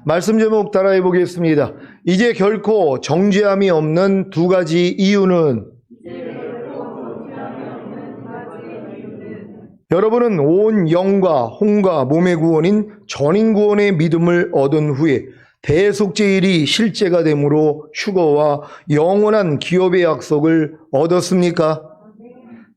말씀 제목 따라해 보겠습니다. 이제 결코 정죄함이 없는 두 가지 이유는, 여러분은 온 영과 혼과 몸의 구원인 전인구원의 믿음을 얻은 후에 대속죄일이 실제가 되므로 휴거와 영원한 기업의 약속을 얻었습니까?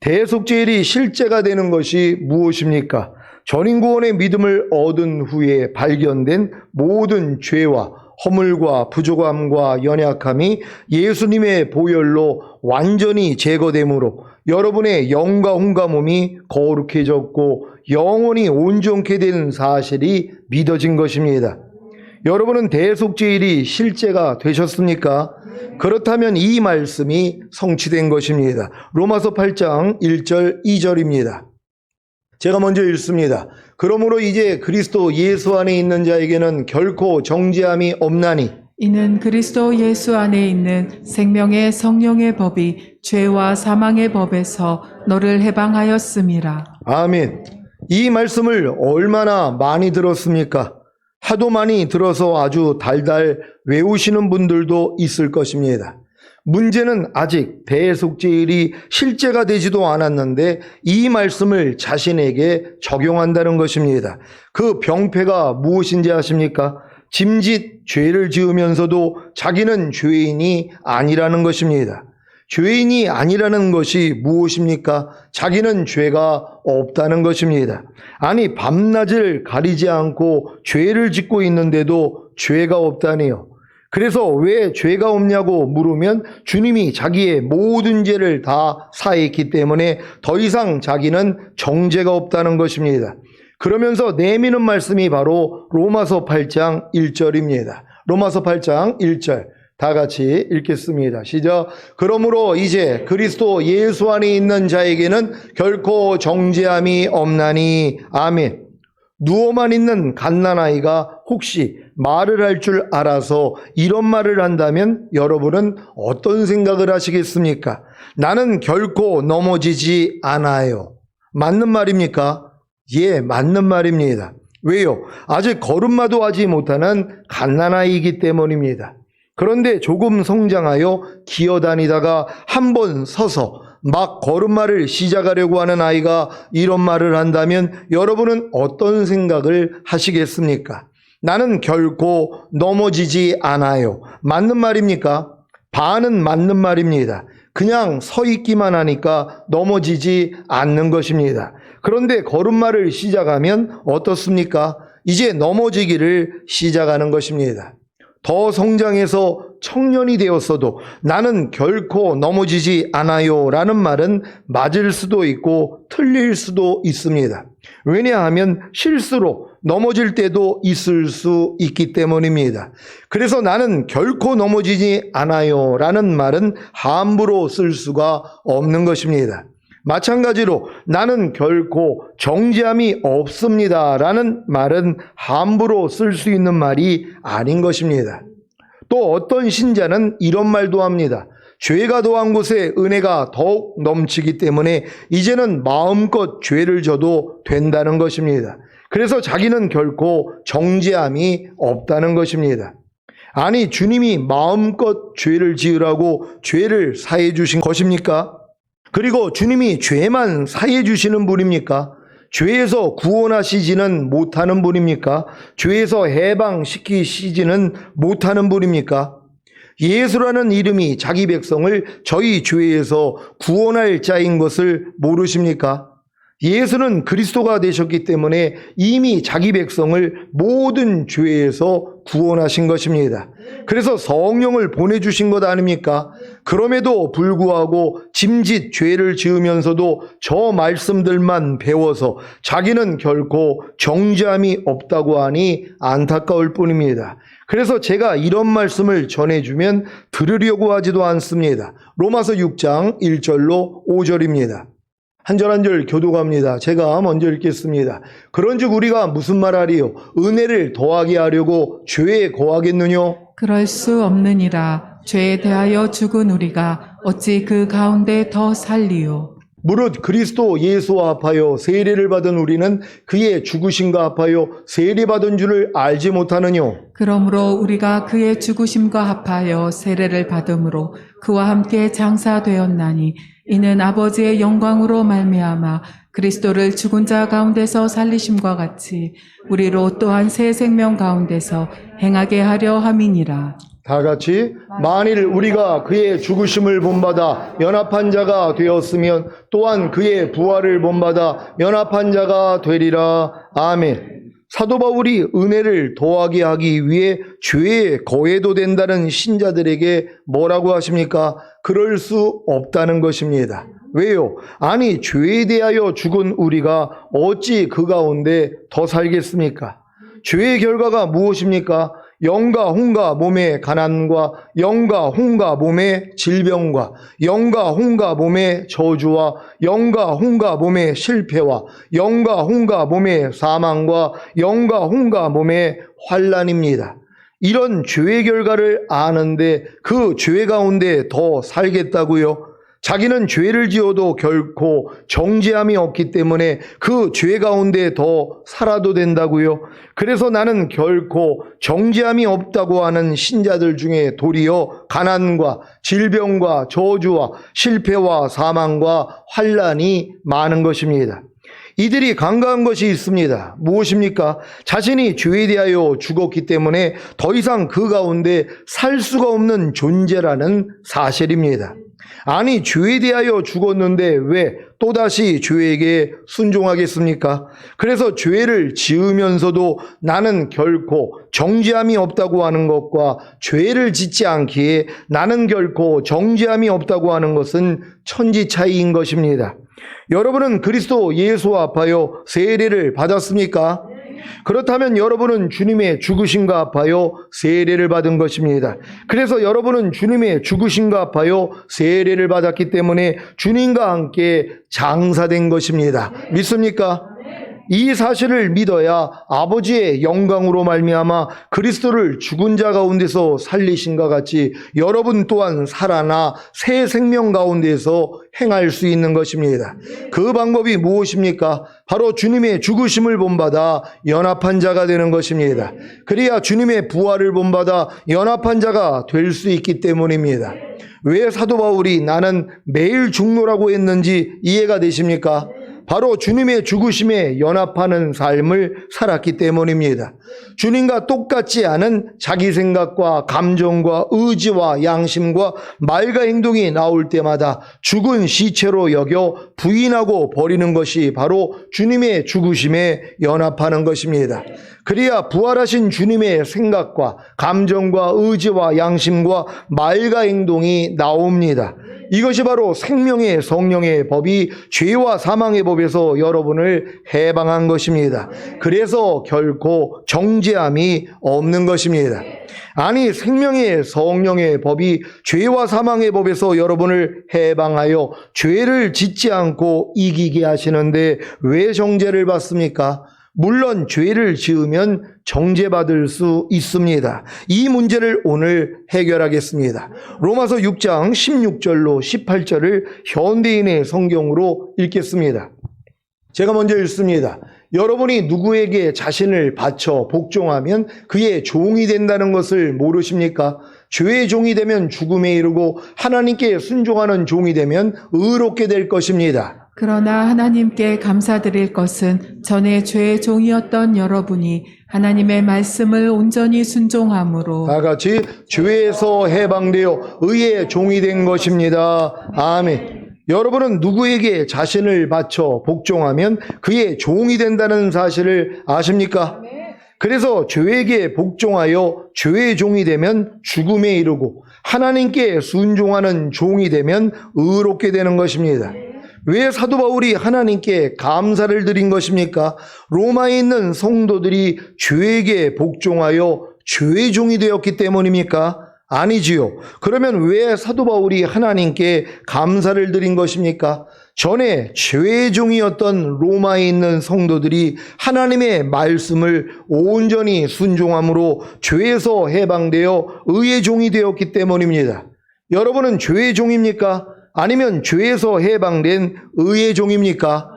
대속죄일이 실제가 되는 것이 무엇입니까? 전인구원의 믿음을 얻은 후에 발견된 모든 죄와 허물과 부족함과 연약함이 예수님의 보혈로 완전히 제거되므로 여러분의 영과 혼과 몸이 거룩해졌고 영원히 온전케 된 사실이 믿어진 것입니다. 여러분은 대속죄일이 실제가 되셨습니까? 그렇다면 이 말씀이 성취된 것입니다. 로마서 8장 1절 2절입니다. 제가 먼저 읽습니다. 그러므로 이제 그리스도 예수 안에 있는 자에게는 결코 정죄함이 없나니, 이는 그리스도 예수 안에 있는 생명의 성령의 법이 죄와 사망의 법에서 너를 해방하였음이라. 아멘. 이 말씀을 얼마나 많이 들었습니까? 하도 많이 들어서 아주 달달 외우시는 분들도 있을 것입니다. 문제는 아직 대속죄일이 실제가 되지도 않았는데 이 말씀을 자신에게 적용한다는 것입니다. 그 병폐가 무엇인지 아십니까? 짐짓 죄를 지으면서도 자기는 죄인이 아니라는 것입니다. 죄인이 아니라는 것이 무엇입니까? 자기는 죄가 없다는 것입니다. 아니, 밤낮을 가리지 않고 죄를 짓고 있는데도 죄가 없다니요. 그래서 왜 죄가 없냐고 물으면 주님이 자기의 모든 죄를 다 사했기 때문에 더 이상 자기는 정죄가 없다는 것입니다. 그러면서 내미는 말씀이 바로 로마서 8장 1절입니다. 로마서 8장 1절. 다 같이 읽겠습니다. 시작. 그러므로 이제 그리스도 예수 안에 있는 자에게는 결코 정죄함이 없나니. 아멘. 누워만 있는 갓난아이가 혹시 말을 할 줄 알아서 이런 말을 한다면 여러분은 어떤 생각을 하시겠습니까? 나는 결코 넘어지지 않아요. 맞는 말입니까? 예, 맞는 말입니다. 왜요? 아직 걸음마도 하지 못하는 갓난아이이기 때문입니다. 그런데 조금 성장하여 기어다니다가 한 번 서서 막 걸음마를 시작하려고 하는 아이가 이런 말을 한다면 여러분은 어떤 생각을 하시겠습니까? 나는 결코 넘어지지 않아요. 맞는 말입니까? 반은 맞는 말입니다. 그냥 서 있기만 하니까 넘어지지 않는 것입니다. 그런데 걸음마를 시작하면 어떻습니까? 이제 넘어지기를 시작하는 것입니다. 더 성장해서 청년이 되었어도 나는 결코 넘어지지 않아요 라는 말은 맞을 수도 있고 틀릴 수도 있습니다. 왜냐하면 실수로 넘어질 때도 있을 수 있기 때문입니다. 그래서 나는 결코 넘어지지 않아요 라는 말은 함부로 쓸 수가 없는 것입니다. 마찬가지로 나는 결코 정죄함이 없습니다 라는 말은 함부로 쓸 수 있는 말이 아닌 것입니다. 또 어떤 신자는 이런 말도 합니다. 죄가 더한 곳에 은혜가 더욱 넘치기 때문에 이제는 마음껏 죄를 져도 된다는 것입니다. 그래서 자기는 결코 정죄함이 없다는 것입니다. 아니, 주님이 마음껏 죄를 지으라고 죄를 사해 주신 것입니까? 그리고 주님이 죄만 사해 주시는 분입니까? 죄에서 구원하시지는 못하는 분입니까? 죄에서 해방시키시지는 못하는 분입니까? 예수라는 이름이 자기 백성을 저희 죄에서 구원할 자인 것을 모르십니까? 예수는 그리스도가 되셨기 때문에 이미 자기 백성을 모든 죄에서 구원하신 것입니다. 그래서 성령을 보내주신 것 아닙니까? 그럼에도 불구하고 짐짓 죄를 지으면서도 저 말씀들만 배워서 자기는 결코 정죄함이 없다고 하니 안타까울 뿐입니다. 그래서 제가 이런 말씀을 전해주면 들으려고 하지도 않습니다. 로마서 6장 1절로 5절입니다. 한 절 한 절 교독합니다. 제가 먼저 읽겠습니다. 그런즉 우리가 무슨 말하리요? 은혜를 더하게 하려고 죄에 거하겠느냐? 그럴 수 없느니라. 죄에 대하여 죽은 우리가 어찌 그 가운데 더 살리요? 무릇 그리스도 예수와 합하여 세례를 받은 우리는 그의 죽으심과 합하여 세례받은 줄을 알지 못하느뇨. 그러므로 우리가 그의 죽으심과 합하여 세례를 받음으로 그와 함께 장사되었나니 이는 아버지의 영광으로 말미암아 그리스도를 죽은 자 가운데서 살리심과 같이 우리로 또한 새 생명 가운데서 행하게 하려 함이니라. 다 같이 만일 우리가 그의 죽으심을 본받아 연합한 자가 되었으면 또한 그의 부활을 본받아 연합한 자가 되리라. 아멘. 사도 바울이 은혜를 더하게 하기 위해 죄에 거해도 된다는 신자들에게 뭐라고 하십니까? 그럴 수 없다는 것입니다. 왜요? 아니 죄에 대하여 죽은 우리가 어찌 그 가운데 더 살겠습니까? 죄의 결과가 무엇입니까? 영과 혼과 몸의 가난과 영과 혼과 몸의 질병과 영과 혼과 몸의 저주와 영과 혼과 몸의 실패와 영과 혼과 몸의 사망과 영과 혼과 몸의 환난입니다. 이런 죄의 결과를 아는데 그 죄 가운데 더 살겠다고요? 자기는 죄를 지어도 결코 정죄함이 없기 때문에 그 죄 가운데 더 살아도 된다고요. 그래서 나는 결코 정죄함이 없다고 하는 신자들 중에 도리어 가난과 질병과 저주와 실패와 사망과 환난이 많은 것입니다. 이들이 간과한 것이 있습니다. 무엇입니까? 자신이 죄에 대하여 죽었기 때문에 더 이상 그 가운데 살 수가 없는 존재라는 사실입니다. 아니 죄에 대하여 죽었는데 왜 또다시 죄에게 순종하겠습니까? 그래서 죄를 지으면서도 나는 결코 정죄함이 없다고 하는 것과 죄를 짓지 않기에 나는 결코 정죄함이 없다고 하는 것은 천지 차이인 것입니다. 여러분은 그리스도 예수와 합하여 세례를 받았습니까? 그렇다면 여러분은 주님의 죽으심과 합하여 세례를 받은 것입니다. 그래서 여러분은 주님의 죽으심과 합하여 세례를 받았기 때문에 주님과 함께 장사된 것입니다. 믿습니까? 이 사실을 믿어야 아버지의 영광으로 말미암아 그리스도를 죽은 자 가운데서 살리신과 같이 여러분 또한 살아나 새 생명 가운데서 행할 수 있는 것입니다. 그 방법이 무엇입니까? 바로 주님의 죽으심을 본받아 연합한 자가 되는 것입니다. 그래야 주님의 부활을 본받아 연합한 자가 될 수 있기 때문입니다. 왜 사도 바울이 나는 매일 죽노라고 했는지 이해가 되십니까? 바로 주님의 죽으심에 연합하는 삶을 살았기 때문입니다. 주님과 똑같지 않은 자기 생각과 감정과 의지와 양심과 말과 행동이 나올 때마다 죽은 시체로 여겨 부인하고 버리는 것이 바로 주님의 죽으심에 연합하는 것입니다. 그래야 부활하신 주님의 생각과 감정과 의지와 양심과 말과 행동이 나옵니다. 이것이 바로 생명의 성령의 법이 죄와 사망의 법에서 여러분을 해방한 것입니다. 그래서 결코 정죄함이 없는 것입니다. 아니 생명의 성령의 법이 죄와 사망의 법에서 여러분을 해방하여 죄를 짓지 않고 이기게 하시는데 왜 정죄를 받습니까? 물론 죄를 지으면 정죄받을 수 있습니다. 이 문제를 오늘 해결하겠습니다. 로마서 6장 16절로 18절을 현대인의 성경으로 읽겠습니다. 제가 먼저 읽습니다. 여러분이 누구에게 자신을 바쳐 복종하면 그의 종이 된다는 것을 모르십니까? 죄의 종이 되면 죽음에 이르고 하나님께 순종하는 종이 되면 의롭게 될 것입니다. 그러나 하나님께 감사드릴 것은 전에 죄의 종이었던 여러분이 하나님의 말씀을 온전히 순종함으로 다 같이 죄에서 해방되어 의의 종이 된 것입니다. 아멘. 여러분은 누구에게 자신을 바쳐 복종하면 그의 종이 된다는 사실을 아십니까? 그래서 죄에게 복종하여 죄의 종이 되면 죽음에 이르고 하나님께 순종하는 종이 되면 의롭게 되는 것입니다. 왜 사도 바울이 하나님께 감사를 드린 것입니까? 로마에 있는 성도들이 죄에게 복종하여 죄의 종이 되었기 때문입니까? 아니지요. 그러면 왜 사도 바울이 하나님께 감사를 드린 것입니까? 전에 죄의 종이었던 로마에 있는 성도들이 하나님의 말씀을 온전히 순종함으로 죄에서 해방되어 의의 종이 되었기 때문입니다. 여러분은 죄의 종입니까? 아니면 죄에서 해방된 의의 종입니까?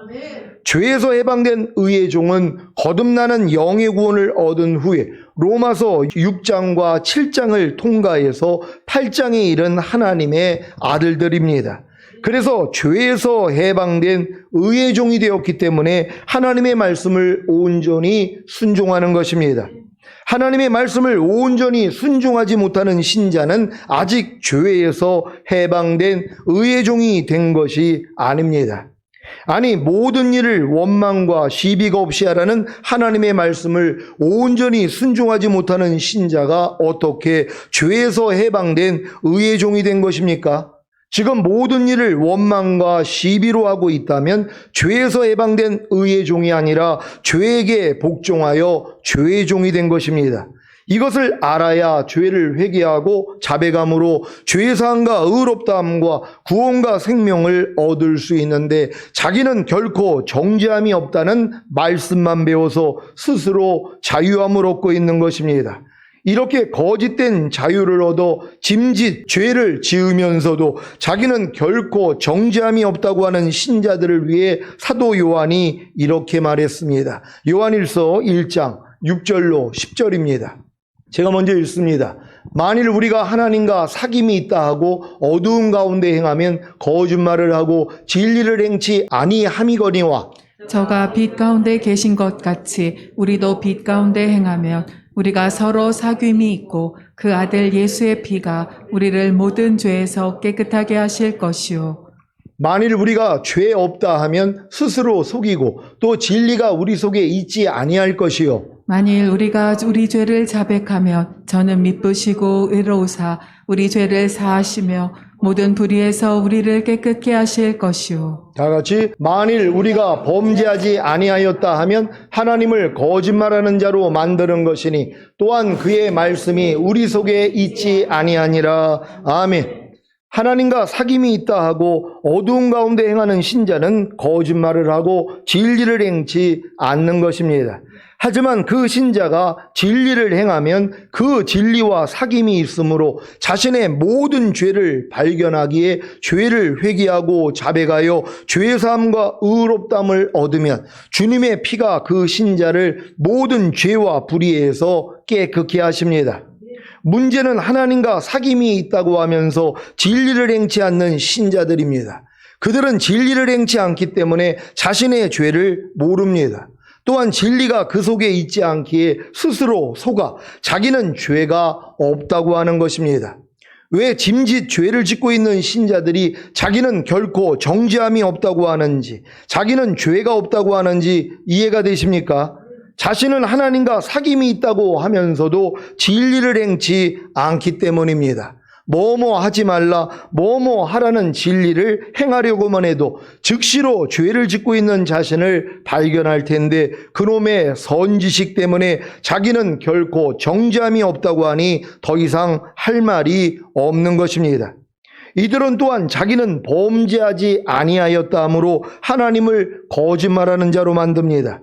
죄에서 해방된 의의 종은 거듭나는 영의 구원을 얻은 후에 로마서 6장과 7장을 통과해서 8장에 이른 하나님의 아들들입니다. 그래서 죄에서 해방된 의의 종이 되었기 때문에 하나님의 말씀을 온전히 순종하는 것입니다. 하나님의 말씀을 온전히 순종하지 못하는 신자는 아직 죄에서 해방된 의의 종이 된 것이 아닙니다. 아니, 모든 일을 원망과 시비가 없이 하라는 하나님의 말씀을 온전히 순종하지 못하는 신자가 어떻게 죄에서 해방된 의의 종이 된 것입니까? 지금 모든 일을 원망과 시비로 하고 있다면 죄에서 해방된 의의 종이 아니라 죄에게 복종하여 죄의 종이 된 것입니다. 이것을 알아야 죄를 회개하고 자백함으로 죄사함과 의롭다함과 구원과 생명을 얻을 수 있는데, 자기는 결코 정죄함이 없다는 말씀만 배워서 스스로 자유함을 얻고 있는 것입니다. 이렇게 거짓된 자유를 얻어 짐짓 죄를 지으면서도 자기는 결코 정죄함이 없다고 하는 신자들을 위해 사도 요한이 이렇게 말했습니다. 요한일서 1장 6절로 10절입니다. 제가 먼저 읽습니다. 만일 우리가 하나님과 사귐이 있다 하고 어두운 가운데 행하면 거짓말을 하고 진리를 행치 아니함이거니와, 저가 빛 가운데 계신 것 같이 우리도 빛 가운데 행하면 우리가 서로 사귐이 있고 그 아들 예수의 피가 우리를 모든 죄에서 깨끗하게 하실 것이요. 만일 우리가 죄 없다 하면 스스로 속이고 또 진리가 우리 속에 있지 아니할 것이요. 만일 우리가 우리 죄를 자백하면 저는 미쁘시고 의로우사 우리 죄를 사하시며 모든 불의에서 우리를 깨끗게 하실 것이요. 다 같이, 만일 우리가 범죄하지 아니하였다 하면 하나님을 거짓말하는 자로 만드는 것이니 또한 그의 말씀이 우리 속에 있지 아니하니라. 아멘. 하나님과 사귐이 있다 하고 어두운 가운데 행하는 신자는 거짓말을 하고 진리를 행치 않는 것입니다. 하지만 그 신자가 진리를 행하면 그 진리와 사귐이 있으므로 자신의 모든 죄를 발견하기에 죄를 회개하고 자백하여 죄사함과 의롭다함을 얻으면 주님의 피가 그 신자를 모든 죄와 불의에서 깨끗게 하십니다. 문제는 하나님과 사귐이 있다고 하면서 진리를 행치 않는 신자들입니다. 그들은 진리를 행치 않기 때문에 자신의 죄를 모릅니다. 또한 진리가 그 속에 있지 않기에 스스로 속아 자기는 죄가 없다고 하는 것입니다. 왜 짐짓 죄를 짓고 있는 신자들이 자기는 결코 정죄함이 없다고 하는지, 자기는 죄가 없다고 하는지 이해가 되십니까? 자신은 하나님과 사귐이 있다고 하면서도 진리를 행치 않기 때문입니다. 뭐뭐 하지 말라, 뭐뭐 하라는 진리를 행하려고만 해도 즉시로 죄를 짓고 있는 자신을 발견할 텐데, 그놈의 선지식 때문에 자기는 결코 정죄함이 없다고 하니 더 이상 할 말이 없는 것입니다. 이들은 또한 자기는 범죄하지 아니하였다 하므로 하나님을 거짓말하는 자로 만듭니다.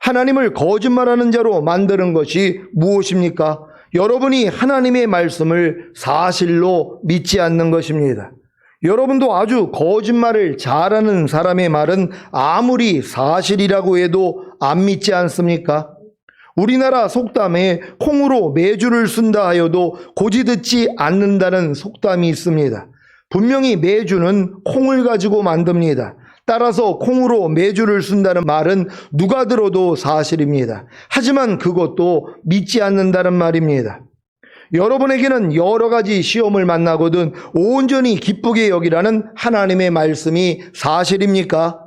하나님을 거짓말하는 자로 만드는 것이 무엇입니까? 여러분이 하나님의 말씀을 사실로 믿지 않는 것입니다. 여러분도 아주 거짓말을 잘하는 사람의 말은 아무리 사실이라고 해도 안 믿지 않습니까? 우리나라 속담에 콩으로 매주를 쓴다 하여도 고지 듣지 않는다는 속담이 있습니다. 분명히 매주는 콩을 가지고 만듭니다. 따라서 콩으로 매주를 쓴다는 말은 누가 들어도 사실입니다. 하지만 그것도 믿지 않는다는 말입니다. 여러분에게는 여러 가지 시험을 만나거든 온전히 기쁘게 여기라는 하나님의 말씀이 사실입니까?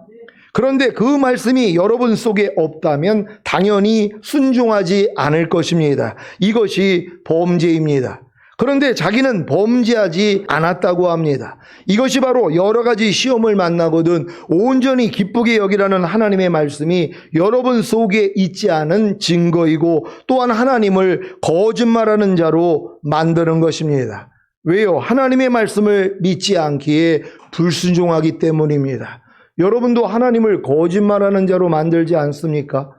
그런데 그 말씀이 여러분 속에 없다면 당연히 순종하지 않을 것입니다. 이것이 범죄입니다. 그런데 자기는 범죄하지 않았다고 합니다. 이것이 바로 여러 가지 시험을 만나거든 온전히 기쁘게 여기라는 하나님의 말씀이 여러분 속에 있지 않은 증거이고, 또한 하나님을 거짓말하는 자로 만드는 것입니다. 왜요? 하나님의 말씀을 믿지 않기에 불순종하기 때문입니다. 여러분도 하나님을 거짓말하는 자로 만들지 않습니까?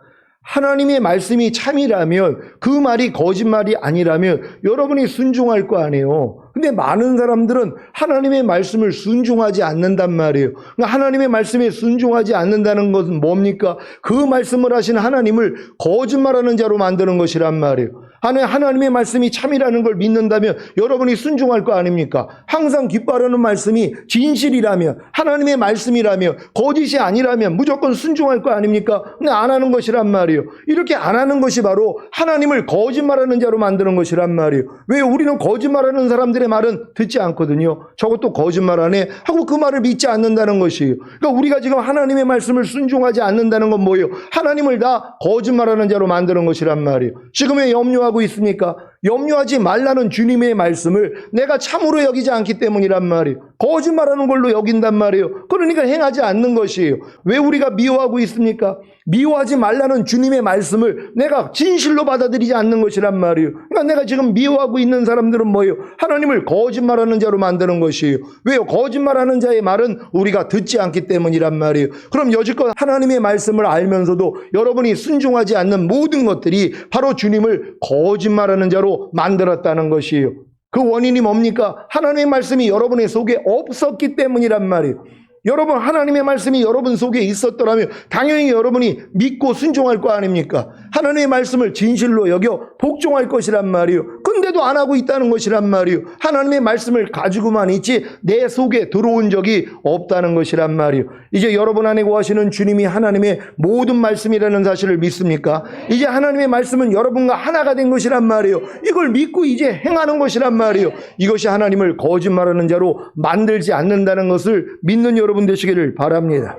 하나님의 말씀이 참이라면, 그 말이 거짓말이 아니라면 여러분이 순종할 거 아니에요. 근데 많은 사람들은 하나님의 말씀을 순종하지 않는단 말이에요. 그러니까 하나님의 말씀에 순종하지 않는다는 것은 뭡니까? 그 말씀을 하신 하나님을 거짓말하는 자로 만드는 것이란 말이에요. 하나님의 말씀이 참이라는 걸 믿는다면 여러분이 순종할 거 아닙니까? 항상 기뻐하는 말씀이 진실이라면, 하나님의 말씀이라면, 거짓이 아니라면 무조건 순종할 거 아닙니까? 근데 안 하는 것이란 말이에요. 이렇게 안 하는 것이 바로 하나님을 거짓말하는 자로 만드는 것이란 말이에요. 왜? 우리는 거짓말하는 사람들의 말은 듣지 않거든요. 저것도 거짓말하네 하고 그 말을 믿지 않는다는 것이에요. 그러니까 우리가 지금 하나님의 말씀을 순종하지 않는다는 건 뭐예요? 하나님을 다 거짓말하는 자로 만드는 것이란 말이에요. 지금 왜 염려하고 있습니까? 염려하지 말라는 주님의 말씀을 내가 참으로 여기지 않기 때문이란 말이에요. 거짓말하는 걸로 여긴단 말이에요. 그러니까 행하지 않는 것이에요. 왜 우리가 미워하고 있습니까? 미워하지 말라는 주님의 말씀을 내가 진실로 받아들이지 않는 것이란 말이에요. 그러니까 내가 지금 미워하고 있는 사람들은 뭐예요? 하나님을 거짓말하는 자로 만드는 것이에요. 왜요? 거짓말하는 자의 말은 우리가 듣지 않기 때문이란 말이에요. 그럼 여지껏 하나님의 말씀을 알면서도 여러분이 순종하지 않는 모든 것들이 바로 주님을 거짓말하는 자로 만들었다는 것이에요. 그 원인이 뭡니까? 하나님의 말씀이 여러분의 속에 없었기 때문이란 말이에요. 여러분, 하나님의 말씀이 여러분 속에 있었더라면 당연히 여러분이 믿고 순종할 거 아닙니까? 하나님의 말씀을 진실로 여겨 복종할 것이란 말이에요. 근데도 안 하고 있다는 것이란 말이에요. 하나님의 말씀을 가지고만 있지 내 속에 들어온 적이 없다는 것이란 말이에요. 이제 여러분 안에 거하시는 주님이 하나님의 모든 말씀이라는 사실을 믿습니까? 이제 하나님의 말씀은 여러분과 하나가 된 것이란 말이에요. 이걸 믿고 이제 행하는 것이란 말이에요. 이것이 하나님을 거짓말하는 자로 만들지 않는다는 것을 믿는 여러분 되시기를 바랍니다.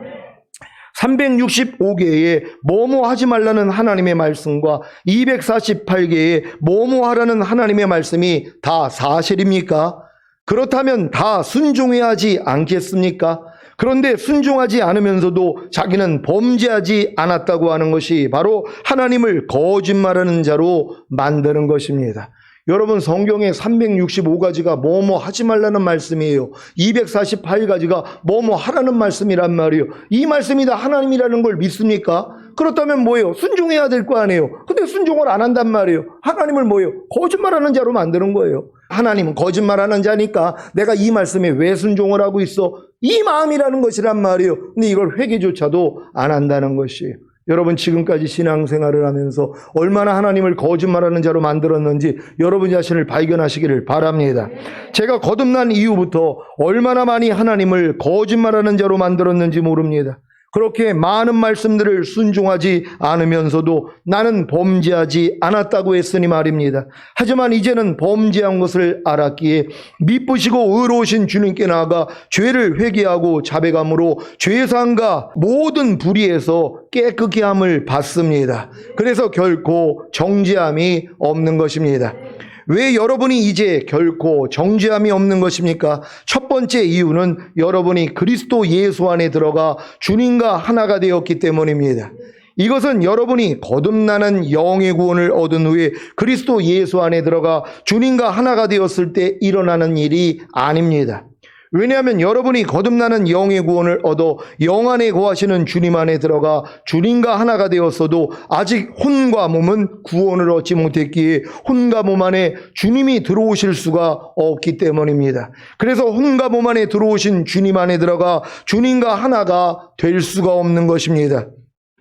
365개의 뭐뭐 하지 말라는 하나님의 말씀과 248개의 뭐뭐 하라는 하나님의 말씀이 다 사실입니까? 그렇다면 다 순종해야 하지 않겠습니까? 그런데 순종하지 않으면서도 자기는 범죄하지 않았다고 하는 것이 바로 하나님을 거짓말하는 자로 만드는 것입니다. 여러분, 성경에 365가지가 뭐뭐 하지 말라는 말씀이에요. 248가지가 뭐뭐 하라는 말씀이란 말이에요. 이 말씀이 다 하나님이라는 걸 믿습니까? 그렇다면 뭐예요? 순종해야 될 거 아니에요. 근데 순종을 안 한단 말이에요. 하나님을 뭐예요? 거짓말하는 자로 만드는 거예요. 하나님은 거짓말하는 자니까 내가 이 말씀에 왜 순종을 하고 있어? 이 마음이라는 것이란 말이에요. 근데 이걸 회개조차도 안 한다는 것이에요. 여러분, 지금까지 신앙생활을 하면서 얼마나 하나님을 거짓말하는 자로 만들었는지 여러분 자신을 발견하시기를 바랍니다. 제가 거듭난 이후부터 얼마나 많이 하나님을 거짓말하는 자로 만들었는지 모릅니다. 그렇게 많은 말씀들을 순종하지 않으면서도 나는 범죄하지 않았다고 했으니 말입니다. 하지만 이제는 범죄한 것을 알았기에 미쁘시고 의로우신 주님께 나아가 죄를 회개하고 자백함으로 죄사함과 모든 불의에서 깨끗게 함을 받습니다. 그래서 결코 정죄함이 없는 것입니다. 왜 여러분이 이제 결코 정죄함이 없는 것입니까? 첫 번째 이유는 여러분이 그리스도 예수 안에 들어가 주님과 하나가 되었기 때문입니다. 이것은 여러분이 거듭나는 영의 구원을 얻은 후에 그리스도 예수 안에 들어가 주님과 하나가 되었을 때 일어나는 일이 아닙니다. 왜냐하면 여러분이 거듭나는 영의 구원을 얻어 영 안에 거하시는 주님 안에 들어가 주님과 하나가 되었어도 아직 혼과 몸은 구원을 얻지 못했기에 혼과 몸 안에 주님이 들어오실 수가 없기 때문입니다. 그래서 혼과 몸 안에 들어오신 주님 안에 들어가 주님과 하나가 될 수가 없는 것입니다.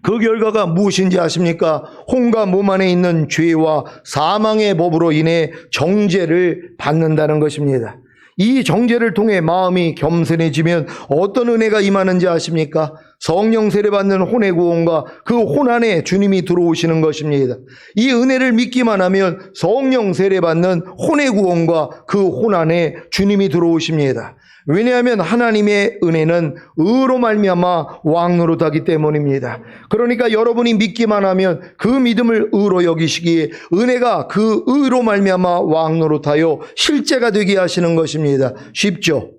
그 결과가 무엇인지 아십니까? 혼과 몸 안에 있는 죄와 사망의 법으로 인해 정죄를 받는다는 것입니다. 이 정죄를 통해 마음이 겸손해지면 어떤 은혜가 임하는지 아십니까? 성령 세례받는 혼의 구원과 그 혼 안에 주님이 들어오시는 것입니다. 이 은혜를 믿기만 하면 성령 세례받는 혼의 구원과 그 혼 안에 주님이 들어오십니다. 왜냐하면 하나님의 은혜는 의로 말미암아 왕노릇하기 때문입니다. 그러니까 여러분이 믿기만 하면 그 믿음을 의로 여기시기에 은혜가 그 의로 말미암아 왕노릇하여 실제가 되게 하시는 것입니다. 쉽죠?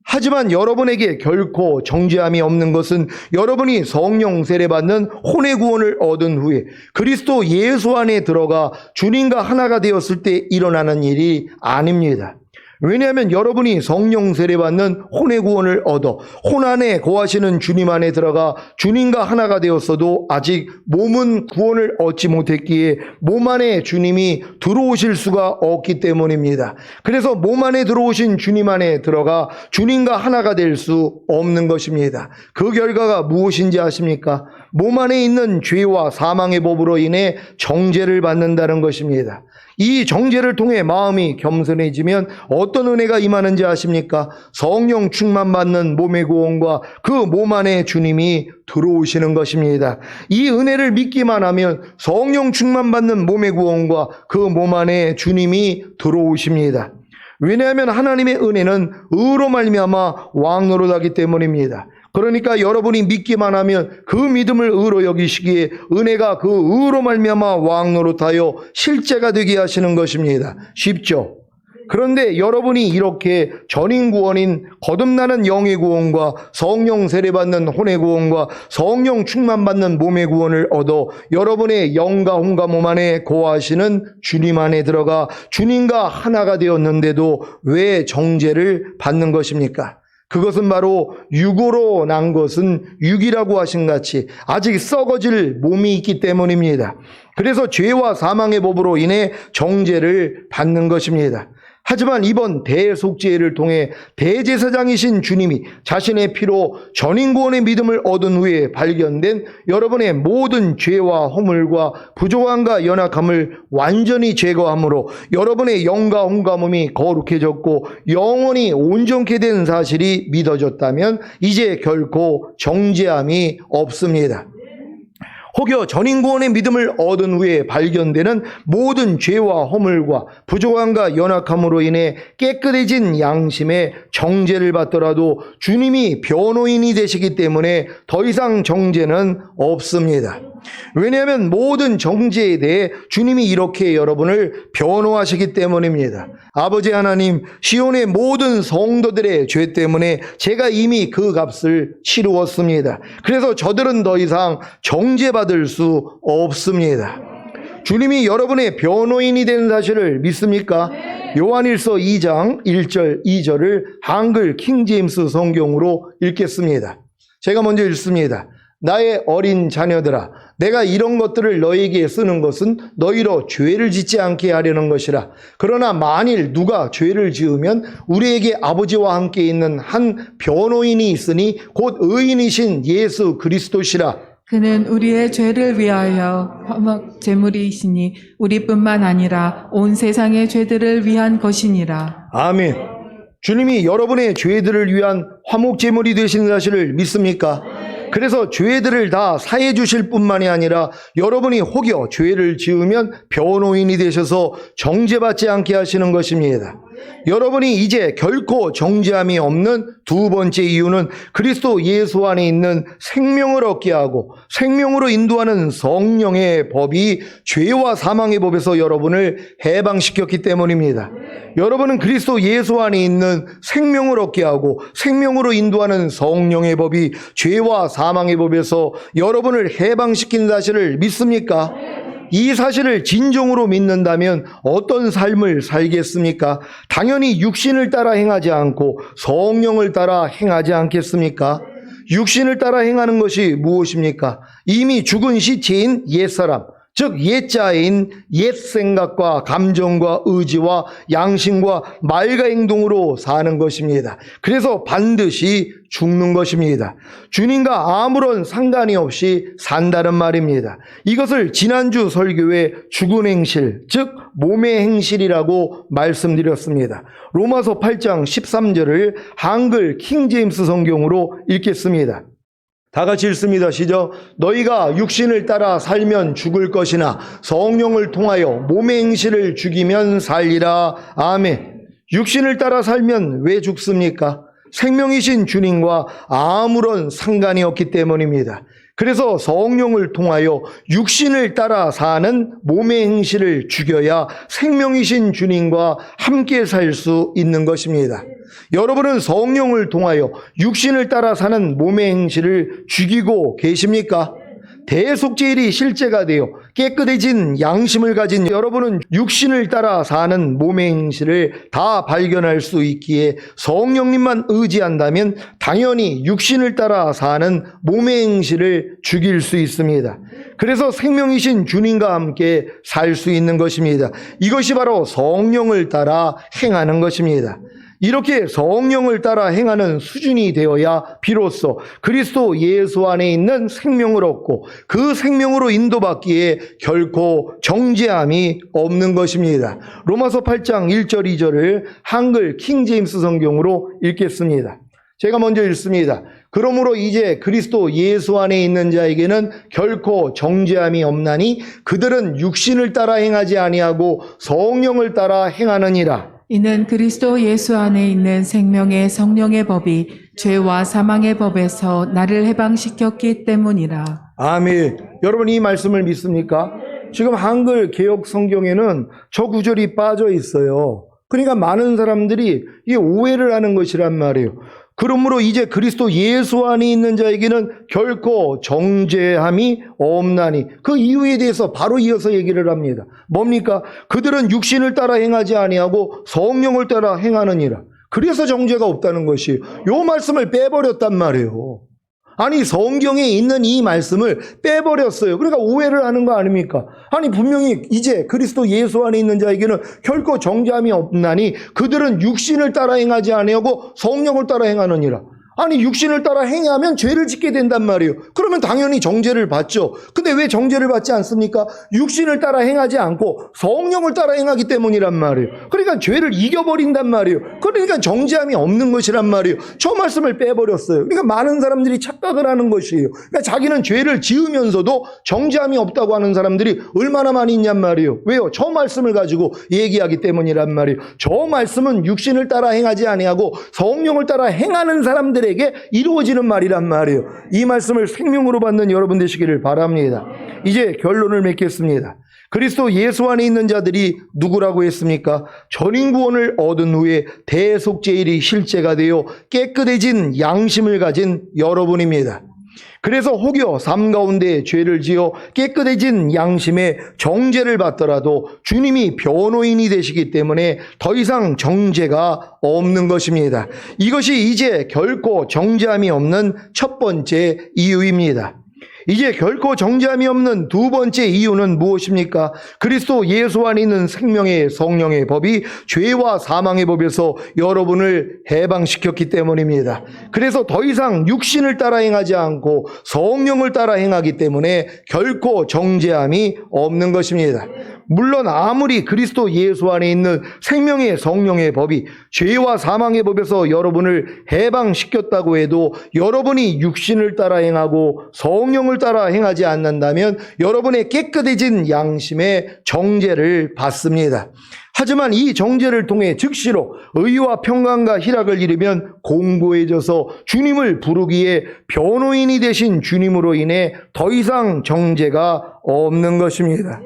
하지만 여러분에게 결코 정죄함이 없는 것은 여러분이 성령 세례받는 혼의 구원을 얻은 후에 그리스도 예수 안에 들어가 주님과 하나가 되었을 때 일어나는 일이 아닙니다. 왜냐하면 여러분이 성령 세례받는 혼의 구원을 얻어 혼 안에 거하시는 주님 안에 들어가 주님과 하나가 되었어도 아직 몸은 구원을 얻지 못했기에 몸 안에 주님이 들어오실 수가 없기 때문입니다. 그래서 몸 안에 들어오신 주님 안에 들어가 주님과 하나가 될 수 없는 것입니다. 그 결과가 무엇인지 아십니까? 몸 안에 있는 죄와 사망의 법으로 인해 정죄를 받는다는 것입니다. 이 정죄를 통해 마음이 겸손해지면 어떤 은혜가 임하는지 아십니까? 성령 충만받는 몸의 구원과 그 몸 안에 주님이 들어오시는 것입니다. 이 은혜를 믿기만 하면 성령 충만받는 몸의 구원과 그 몸 안에 주님이 들어오십니다. 왜냐하면 하나님의 은혜는 의로 말미암아 왕노릇하기 때문입니다. 그러니까 여러분이 믿기만 하면 그 믿음을 의로 여기시기에 은혜가 그 의로 말미암아 왕노릇하여 실제가 되게 하시는 것입니다. 쉽죠? 그런데 여러분이 이렇게 전인 구원인 거듭나는 영의 구원과 성령 세례받는 혼의 구원과 성령 충만받는 몸의 구원을 얻어 여러분의 영과 혼과 몸 안에 거하시는 주님 안에 들어가 주님과 하나가 되었는데도 왜 정죄를 받는 것입니까? 그것은 바로 육으로 난 것은 육이라고 하신 같이 아직 썩어질 몸이 있기 때문입니다. 그래서 죄와 사망의 법으로 인해 정죄를 받는 것입니다. 하지만 이번 대속죄를 통해 대제사장이신 주님이 자신의 피로 전인구원의 믿음을 얻은 후에 발견된 여러분의 모든 죄와 허물과 부족함과 연약함을 완전히 제거함으로 여러분의 영과 혼과 몸이 거룩해졌고 영원히 온전케 된 사실이 믿어졌다면 이제 결코 정죄함이 없습니다. 혹여 전인구원의 믿음을 얻은 후에 발견되는 모든 죄와 허물과 부족함과 연약함으로 인해 깨끗해진 양심에 정죄를 받더라도 주님이 변호인이 되시기 때문에 더 이상 정죄는 없습니다. 왜냐하면 모든 정죄에 대해 주님이 이렇게 여러분을 변호하시기 때문입니다. 아버지 하나님, 시온의 모든 성도들의 죄 때문에 제가 이미 그 값을 치루었습니다. 그래서 저들은 더 이상 정죄받을 수 없습니다. 주님이 여러분의 변호인이 된 사실을 믿습니까? 요한일서 2장 1절 2절을 한글 킹제임스 성경으로 읽겠습니다. 제가 먼저 읽습니다. 나의 어린 자녀들아, 내가 이런 것들을 너희에게 쓰는 것은 너희로 죄를 짓지 않게 하려는 것이라. 그러나 만일 누가 죄를 지으면 우리에게 아버지와 함께 있는 한 변호인이 있으니 곧 의인이신 예수 그리스도시라. 그는 우리의 죄를 위하여 화목 제물이시니 우리뿐만 아니라 온 세상의 죄들을 위한 것이니라. 아멘. 주님이 여러분의 죄들을 위한 화목제물이 되신 사실을 믿습니까? 그래서 죄들을 다 사해 주실 뿐만이 아니라 여러분이 혹여 죄를 지으면 변호인이 되셔서 정죄받지 않게 하시는 것입니다. 여러분이 이제 결코 정죄함이 없는 두 번째 이유는 그리스도 예수 안에 있는 생명을 얻게 하고 생명으로 인도하는 성령의 법이 죄와 사망의 법에서 여러분을 해방시켰기 때문입니다. 여러분은 그리스도 예수 안에 있는 생명을 얻게 하고 생명으로 인도하는 성령의 법이 죄와 사망의 법에서 여러분을 해방시킨 사실을 믿습니까? 이 사실을 진정으로 믿는다면 어떤 삶을 살겠습니까? 당연히 육신을 따라 행하지 않고 성령을 따라 행하지 않겠습니까? 육신을 따라 행하는 것이 무엇입니까? 이미 죽은 시체인 옛사람, 즉 옛자인 옛 생각과 감정과 의지와 양심과 말과 행동으로 사는 것입니다. 그래서 반드시 죽는 것입니다. 주님과 아무런 상관이 없이 산다는 말입니다. 이것을 지난주 설교에 죽은 행실, 즉 몸의 행실이라고 말씀드렸습니다. 로마서 8장 13절을 한글 킹제임스 성경으로 읽겠습니다. 다 같이 읽습니다. 시작. 너희가 육신을 따라 살면 죽을 것이나 성령을 통하여 몸의 행실을 죽이면 살리라. 아멘. 육신을 따라 살면 왜 죽습니까? 생명이신 주님과 아무런 상관이 없기 때문입니다. 그래서 성령을 통하여 육신을 따라 사는 몸의 행실을 죽여야 생명이신 주님과 함께 살 수 있는 것입니다. 여러분은 성령을 통하여 육신을 따라 사는 몸의 행실을 죽이고 계십니까? 대속죄일이 실제가 되어 깨끗해진 양심을 가진 여러분은 육신을 따라 사는 몸의 행실을 다 발견할 수 있기에 성령님만 의지한다면 당연히 육신을 따라 사는 몸의 행실을 죽일 수 있습니다. 그래서 생명이신 주님과 함께 살 수 있는 것입니다. 이것이 바로 성령을 따라 행하는 것입니다. 이렇게 성령을 따라 행하는 수준이 되어야 비로소 그리스도 예수 안에 있는 생명을 얻고 그 생명으로 인도받기에 결코 정죄함이 없는 것입니다. 로마서 8장 1절 2절을 한글 킹제임스 성경으로 읽겠습니다. 제가 먼저 읽습니다. 그러므로 이제 그리스도 예수 안에 있는 자에게는 결코 정죄함이 없나니 그들은 육신을 따라 행하지 아니하고 성령을 따라 행하느니라. 이는 그리스도 예수 안에 있는 생명의 성령의 법이 죄와 사망의 법에서 나를 해방시켰기 때문이라. 아멘. 여러분 이 말씀을 믿습니까? 지금 한글 개역 성경에는 저 구절이 빠져 있어요. 그러니까 많은 사람들이 이 오해를 하는 것이란 말이에요. 그러므로 이제 그리스도 예수 안에 있는 자에게는 결코 정죄함이 없나니 그 이유에 대해서 바로 이어서 얘기를 합니다. 뭡니까? 그들은 육신을 따라 행하지 아니하고 성령을 따라 행하느니라. 그래서 정죄가 없다는 것이에요. 요 말씀을 빼버렸단 말이에요. 아니 성경에 있는 이 말씀을 빼버렸어요. 그러니까 오해를 하는 거 아닙니까? 아니 분명히 이제 그리스도 예수 안에 있는 자에게는 결코 정죄함이 없나니 그들은 육신을 따라 행하지 아니하고 성령을 따라 행하느니라. 아니 육신을 따라 행하면 죄를 짓게 된단 말이에요. 그러면 당연히 정죄를 받죠. 근데 왜 정죄를 받지 않습니까? 육신을 따라 행하지 않고 성령을 따라 행하기 때문이란 말이에요. 그러니까 죄를 이겨버린단 말이에요. 그러니까 정죄함이 없는 것이란 말이에요. 저 말씀을 빼버렸어요. 그러니까 많은 사람들이 착각을 하는 것이에요. 그러니까 자기는 죄를 지으면서도 정죄함이 없다고 하는 사람들이 얼마나 많이 있냔 말이에요. 왜요? 저 말씀을 가지고 얘기하기 때문이란 말이에요. 저 말씀은 육신을 따라 행하지 아니하고 성령을 따라 행하는 사람들 에게 이루어지는 말이란 말이에요. 이 말씀을 생명으로 받는 여러분 되시기를 바랍니다. 이제 결론을 맺겠습니다. 그리스도 예수 안에 있는 자들이 누구라고 했습니까? 전인구원을 얻은 후에 대속죄일이 실제가 되어 깨끗해진 양심을 가진 여러분입니다. 그래서 혹여 삶 가운데 죄를 지어 깨끗해진 양심에 정죄를 받더라도 주님이 변호인이 되시기 때문에 더 이상 정죄가 없는 것입니다. 이것이 이제 결코 정죄함이 없는 첫 번째 이유입니다. 이제 결코 정죄함이 없는 두 번째 이유는 무엇입니까? 그리스도 예수 안에 있는 생명의 성령의 법이 죄와 사망의 법에서 여러분을 해방시켰기 때문입니다. 그래서 더 이상 육신을 따라 행하지 않고 성령을 따라 행하기 때문에 결코 정죄함이 없는 것입니다. 물론 아무리 그리스도 예수 안에 있는 생명의 성령의 법이 죄와 사망의 법에서 여러분을 해방시켰다고 해도 여러분이 육신을 따라 행하고 성령을 따라 행하지 않는다면 여러분의 깨끗해진 양심에 정죄를 받습니다. 하지만 이 정죄를 통해 즉시로 의와 평강과 희락을 이루면 공고해져서 주님을 부르기에 변호인이 되신 주님으로 인해 더 이상 정죄가 없는 것입니다.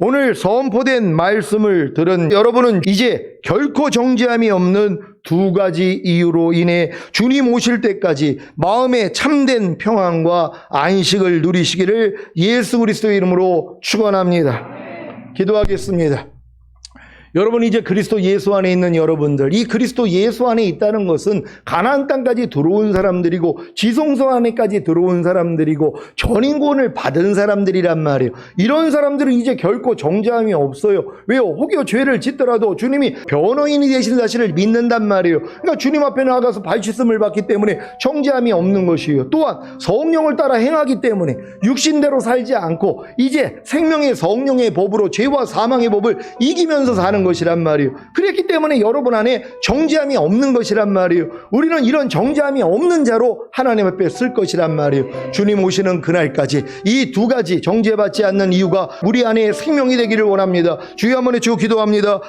오늘 선포된 말씀을 들은 여러분은 이제 결코 정죄함이 없는 두 가지 이유로 인해 주님 오실 때까지 마음에 참된 평안과 안식을 누리시기를 예수 그리스도의 이름으로 축원합니다. 기도하겠습니다. 여러분 이제 그리스도 예수 안에 있는 여러분들, 이 그리스도 예수 안에 있다는 것은 가나안 땅까지 들어온 사람들이고 지성소 안에까지 들어온 사람들이고 전인구원을 받은 사람들이란 말이에요. 이런 사람들은 이제 결코 정죄함이 없어요. 왜요? 혹여 죄를 짓더라도 주님이 변호인이 되신 사실을 믿는단 말이에요. 그러니까 주님 앞에 나아가서 발씻음을 받기 때문에 정죄함이 없는 것이에요. 또한 성령을 따라 행하기 때문에 육신대로 살지 않고 이제 생명의 성령의 법으로 죄와 사망의 법을 이기면서 사는 것이란 말이에요. 그렇기 때문에 여러분 안에 정죄함이 없는 것이란 말이에요. 우리는 이런 정죄함이 없는 자로 하나님 앞에 쓸 것이란 말이에요. 주님 오시는 그날까지 이 두 가지 정죄받지 않는 이유가 우리 안에 생명이 되기를 원합니다. 주여 한번 외치고 기도합니다.